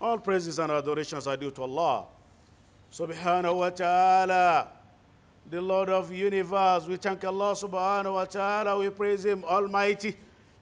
All praises and adorations are due to Allah subhanahu wa ta'ala, the Lord of the universe. We thank Allah subhanahu wa ta'ala. We praise Him Almighty.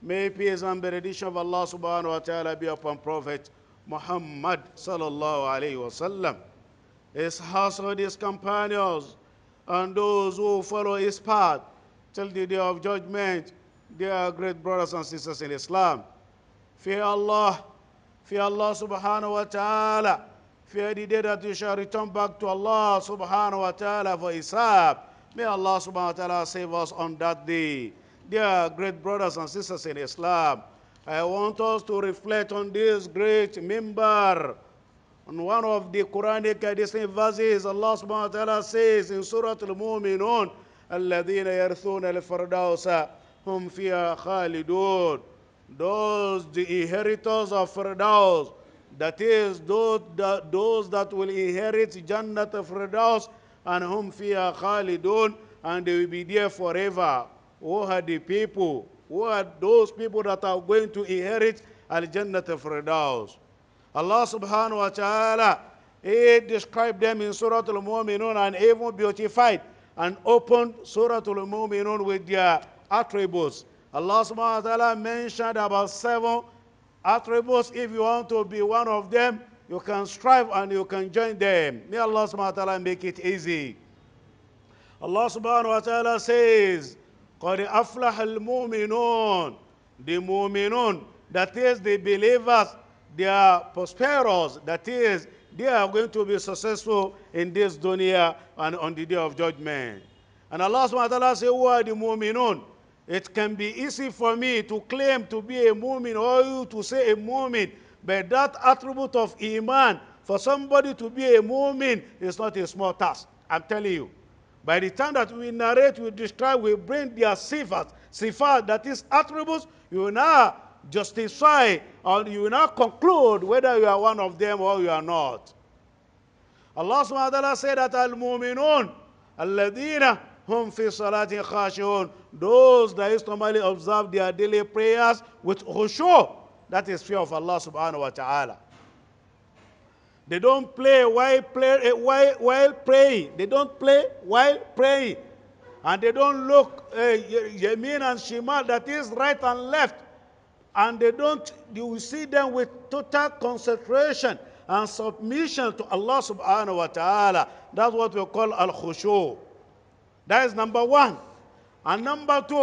May peace and benediction of Allah subhanahu wa ta'ala be upon Prophet Muhammad sallallahu alayhi wa sallam, his household, his companions, and those who follow his path till the day of judgment. Dear great brothers and sisters in Islam, fear Allah subhanahu wa ta'ala. Fear the day that you shall return back to Allah subhanahu wa ta'ala for hisab. May Allah subhanahu wa ta'ala save us on that day. Dear great brothers and sisters in Islam, I want us to reflect on this great mimbar. On one of the Quranic hadith verses, Allah subhanahu wa ta'ala says in Surah Al-Mu'minun, الَّذِينَ يَرْثُونَ الْفِرْدَوْسَ هُمْ فِيهَا خَالِدُونَ. Those, the inheritors of Firdaus, that is, those that will inherit Jannat Firdaus, and hum fiha khalidun, and they will be there forever. Who are the people? Who are those people that are going to inherit Al-Jannat Firdaus? Allah subhanahu wa ta'ala, He described them in Surah Al-Mu'minun and even beautified and opened Surah Al-Mu'minun with their attributes. Allah subhanahu wa ta'ala mentioned about 7 attributes. If you want to be one of them, you can strive and you can join them. May Allah subhanahu wa ta'ala make it easy. Allah subhanahu wa ta'ala says, قَدْ أَفْلَحَ الْمُؤْمِنُونَ. The mu'minun, that is the believers, they are prosperous, that is, they are going to be successful in this dunya and on the day of judgment. And Allah subhanahu wa ta'ala says, who are the mu'minun? It can be easy for me to claim to be a mu'min or you to say a mu'min, but that attribute of iman, for somebody to be a mu'min, is not a small task. I'm telling you. By the time that we narrate, we describe, we bring their sifat, that is attributes, you will now justify or you will now conclude whether you are one of them or you are not. Allah subhanahu wa ta'ala said that al-mu'minun alladhina hum fi salatin khashi'un, those that is normally observe their daily prayers with khushu', that is fear of Allah subhanahu wa ta'ala. They don't play while praying. They don't play while praying. And they don't look yamin and shimal, that is right and left. And they don't, you will see them with total concentration and submission to Allah subhanahu wa ta'ala. That's what we call al-khushu'. That is number 1. And number 2,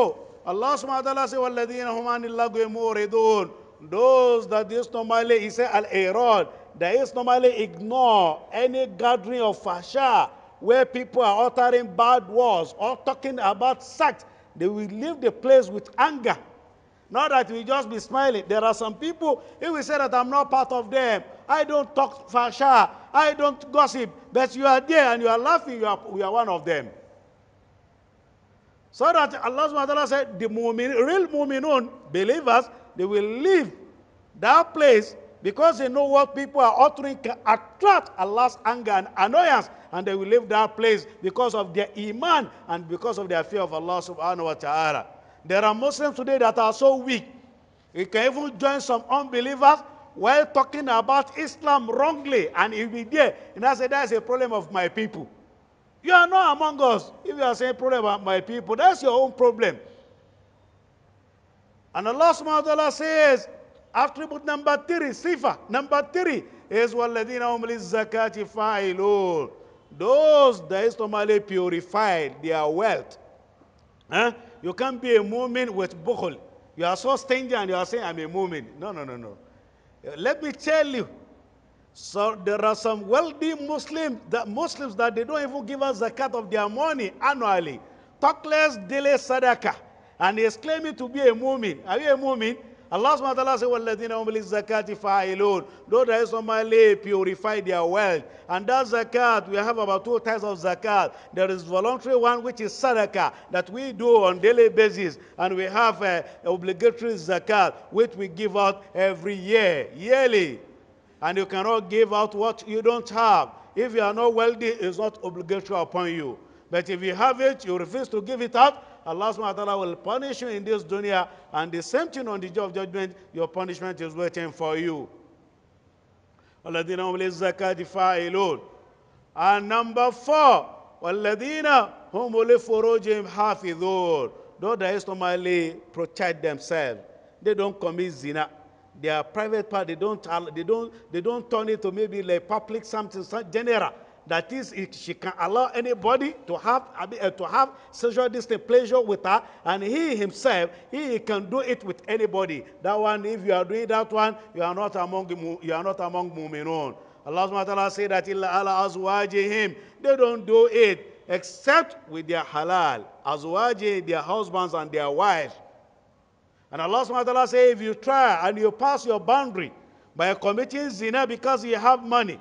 Allah subhanahu wa ta'ala says, وَالَّذِينَ هُمْ عَنِ اللَّغْوِ مُعْرِضُونَ. Those that is normally, he said al-irad, that is normally ignore any gathering of fasha where people are uttering bad words or talking about sex. They will leave the place with anger. Not that we just be smiling. There are some people, if we say that I'm not part of them, I don't talk fasha, I don't gossip, but you are there and you are laughing, we are one of them. So that Allah subhanahu wa ta'ala said, the real mu'minun, believers, they will leave that place because they know what people are uttering can attract Allah's anger and annoyance, and they will leave that place because of their iman and because of their fear of Allah subhanahu wa ta'ala. There are Muslims today that are so weak. You can even join some unbelievers while talking about Islam wrongly, and he'll be there. And I say, that's a problem of my people. You are not among us. If you are saying problem about my people, that's your own problem. And Allah subhanahu wa ta'ala says, attribute number 3, sifa. Number 3 is وَالَّذِينَ هُمْ لِلزَّكَاةِ فَاعِلُونَ. Those that is normally purified their wealth. Huh? You can't be a mu'min with bukhul. You are so stingy and you are saying, I'm a mu'min. No. Let me tell you. So there are some wealthy Muslims that they don't even give us zakat of their money annually. Talk less daily sadaqah. And he is claiming to be a mu'min. Are you a mu'min? Allah subhanahu wa ta'ala says, وَالَّذِينَ هُمْ لِلزَّكَاةِ فَاعِلُونَ. Those that is normally purify their wealth. And that zakat, we have about 2 types of zakat. There is voluntary one, which is sadaqah, that we do on daily basis. And we have obligatory zakat, which we give out every year, yearly. And you cannot give out what you don't have. If you are not wealthy, it's not obligatory upon you. But if you have it, you refuse to give it out, Allah subhanahu wa ta'ala will punish you in this dunya, and the same thing on the day of judgment, your punishment is waiting for you. وَالَّذِينَ هُمْ لِلزَّكَاةِ فَاعِلُونَ. And number 4, وَالَّذِينَ هُمْ لِفُرُوجِهِمْ حَافِظُونَ. Those that normally protect themselves. They don't commit zina. Their private part, they don't turn it to maybe like public something general. That is, she can allow anybody to have sexual distant pleasure with her, and he himself, he can do it with anybody. That one, if you are doing that one, you are not among mu'minun. Allah subhanahu wa ta'ala said that illa ala azwajihim, they don't do it except with their halal. Azwajih, their husbands and their wives. And Allah subhanahu wa ta'ala says, if you try and you pass your boundary by committing zina because you have money,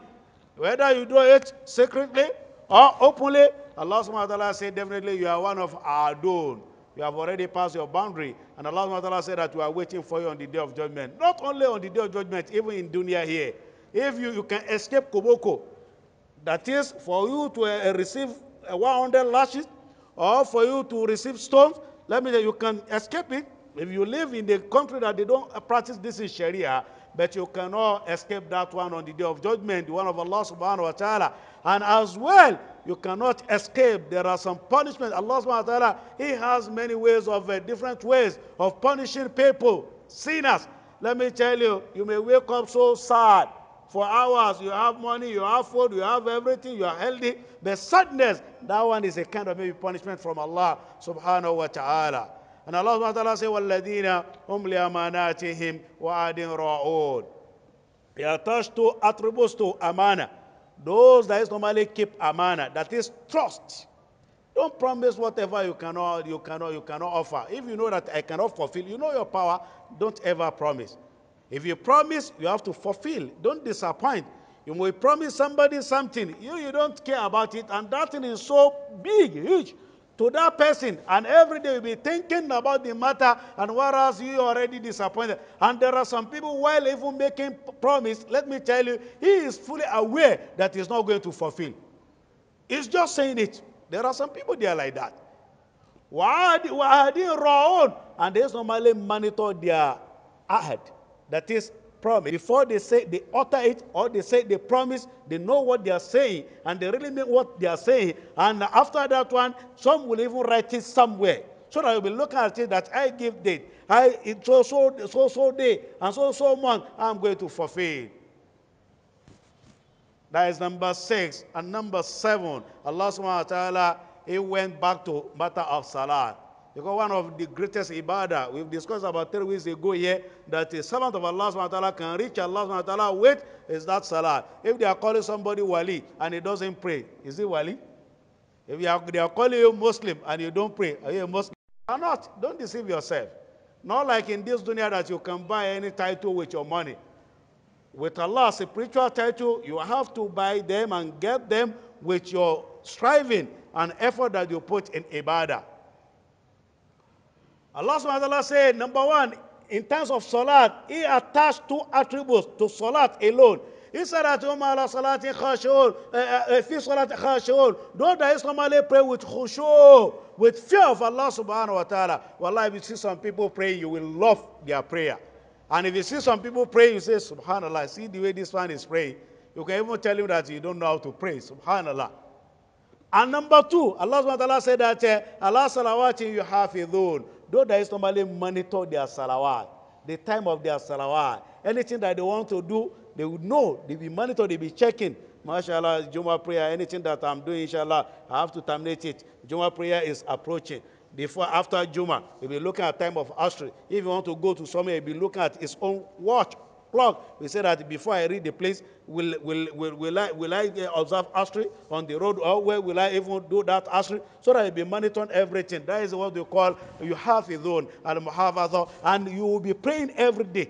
whether you do it secretly or openly, Allah subhanahu wa ta'ala said, definitely you are one of our dun. You have already passed your boundary. And Allah subhanahu wa ta'ala said that we are waiting for you on the day of judgment. Not only on the day of judgment, even in dunya here. If you can escape koboko, that is for you to receive 100 lashes or for you to receive stones, let me tell you, you can escape it. If you live in the country that they don't practice this in Sharia, but you cannot escape that one on the day of judgment, the one of Allah subhanahu wa ta'ala. And as well, you cannot escape. There are some punishment. Allah subhanahu wa ta'ala, He has many ways of different ways of punishing people, sinners. Let me tell you, you may wake up so sad for hours. You have money, you have food, you have everything, you are healthy. But sadness, that one is a kind of maybe punishment from Allah subhanahu wa ta'ala. And Allah subhanahu wa ta'ala says, وَالَّذِينَ هُمْ لِأَمَانَاتِهِمْ وَعَدٍ رَعُونَ. They are attached to attributes to amana. Those that is normally keep amana, that is trust. Don't promise whatever you cannot offer. If you know that I cannot fulfill, you know your power, don't ever promise. If you promise, you have to fulfill. Don't disappoint. You may promise somebody something, you don't care about it, and that thing is so big, huge to that person, and every day you'll be thinking about the matter, and whereas you already disappointed. And there are some people, while even making promise, let me tell you, he is fully aware that he's not going to fulfill. He's just saying it. There are some people, they are like that. And they normally monitor their ahad, that is promise. Before they say they utter it or they say they promise, they know what they are saying and they really mean what they are saying. And after that one, some will even write it somewhere. So that you'll be looking at it that I give date. So day and so month I'm going to fulfill. That is number 6. And number 7, Allah subhanahu wa ta'ala, He went back to matter of salah. Because one of the greatest ibadah, we've discussed about 3 weeks ago here, that a servant of Allah subhanahu wa ta'ala can reach Allah subhanahu wa ta'ala with, is that salah. If they are calling somebody wali and he doesn't pray, is he wali? If they are calling you Muslim and you don't pray, are you a Muslim? Or not? Don't deceive yourself. Not like in this dunya that you can buy any title with your money. With Allah, spiritual title, you have to buy them and get them with your striving and effort that you put in ibadah. Allah subhanahu wa ta'ala said, number 1, in terms of salat, He attached 2 attributes to salat alone. He said that salati khashu'un, fi salati khashu'un. Those that normally pray with khushu', with fear of Allah subhanahu wa ta'ala. Wallahi, if you see some people praying, you will love their prayer. And if you see some people praying, you say, subhanallah, see the way this one is praying. You can even tell him that you don't know how to pray, subhanallah. And number 2, Allah subhanahu wa ta'ala said that Allah salawatin yuhafidhun. Those that normally monitor their salawat, the time of their salawat, anything that they want to do, they would know, they will monitor, they will be checking. MashaAllah, Jummah prayer, anything that I'm doing, inshallah, I have to terminate it. Jummah prayer is approaching. After Jummah, you'll be looking at time of Asr. If you want to go to somewhere, you'll be looking at his own watch, clock. We say that before I read the place, will I observe Asr on the road, or where will I even do that Asr? So that you'll be monitoring everything. That is what they call, you have a zone, al-muhafadha, and you will be praying every day.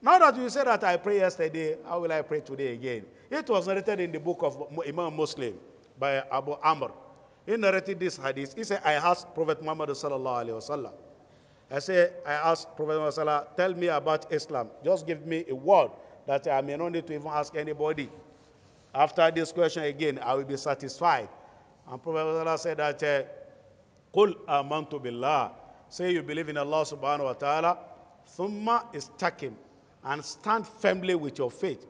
Not that you say that I prayed yesterday, how will I pray today again? It was narrated in the book of Imam Muslim by Abu Amr. He narrated this hadith. He said, I asked Prophet Muhammad sallallahu alaihi wasallam. I asked Prophet Muhammad sallallahu, tell me about Islam. Just give me a word that I may not need to even ask anybody. After this question again, I will be satisfied. And Prophet Muhammad said that, Qul amantu billah. Say you believe in Allah subhanahu wa ta'ala. Thumma istaqim. And stand firmly with your faith.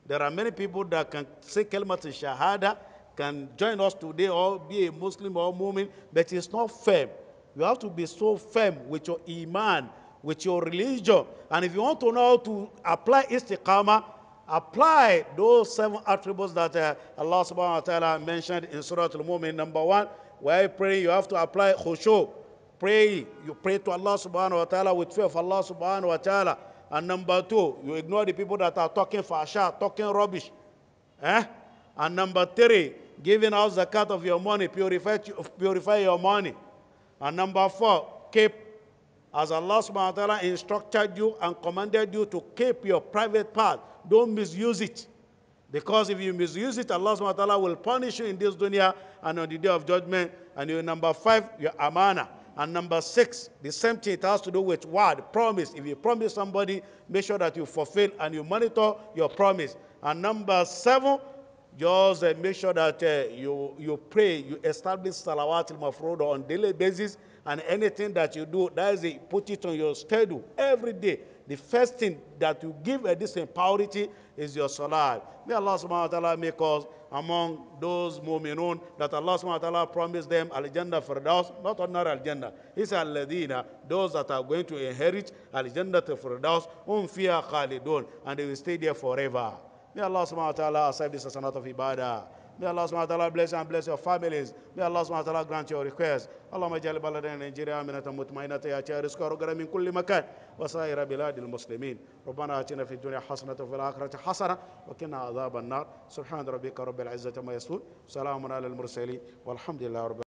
There are many people that can say kalimat shahada, can join us today or be a Muslim or Mu'min, but it's not firm. You have to be so firm with your iman, with your religion. And if you want to know how to apply istiqamah, apply those 7 attributes that Allah subhanahu wa ta'ala mentioned in Surah Al-Mu'min. Number 1, while praying, you have to apply khushu. Pray, you pray to Allah subhanahu wa ta'ala with fear of Allah subhanahu wa ta'ala. And number 2, you ignore the people that are talking fahsha, talking rubbish. And number 3, giving out zakat of your money, purify your money. And number 4, keep, as Allah subhanahu wa ta'ala instructed you and commanded you to keep your private part. Don't misuse it. Because if you misuse it, Allah subhanahu wa ta'ala will punish you in this dunya and on the day of judgment. And number 5, your amana. And number 6, the same thing, it has to do with word, promise. If you promise somebody, make sure that you fulfill and you monitor your promise. And number 7, just make sure that you pray, you establish salawat al-mafruḍa on daily basis, and anything that you do, that is it, put it on your schedule every day. The first thing that you give this priority is your salat. May Allah subhanahu wa ta'ala make us among those mu'minun that Allah subhanahu wa ta'ala promised them al-jannah firdaus, not ordinary al-jannah. He said al-ladina, those that are going to inherit al-jannah firdaus, fiha khalidun, and they will stay there forever. May Allah subhanahu wa ta'ala accept this as an act of ibadah. May Allah subhanahu wa ta'ala bless you and bless your families. May Allah subhanahu wa ta'ala grant your request. اللهم اجعل بلدنا نيجيريا آمنة مطمئنة يأتيها رزقها رغدا من كل مكان وسائر بلاد المسلمين. ربنا آتنا في الدنيا حسنة وفي الآخرة حسنة وقنا عذاب النار. سبحان ربك رب العزة عما يصفون. سلام على المرسلين والحمد لله رب العالمين.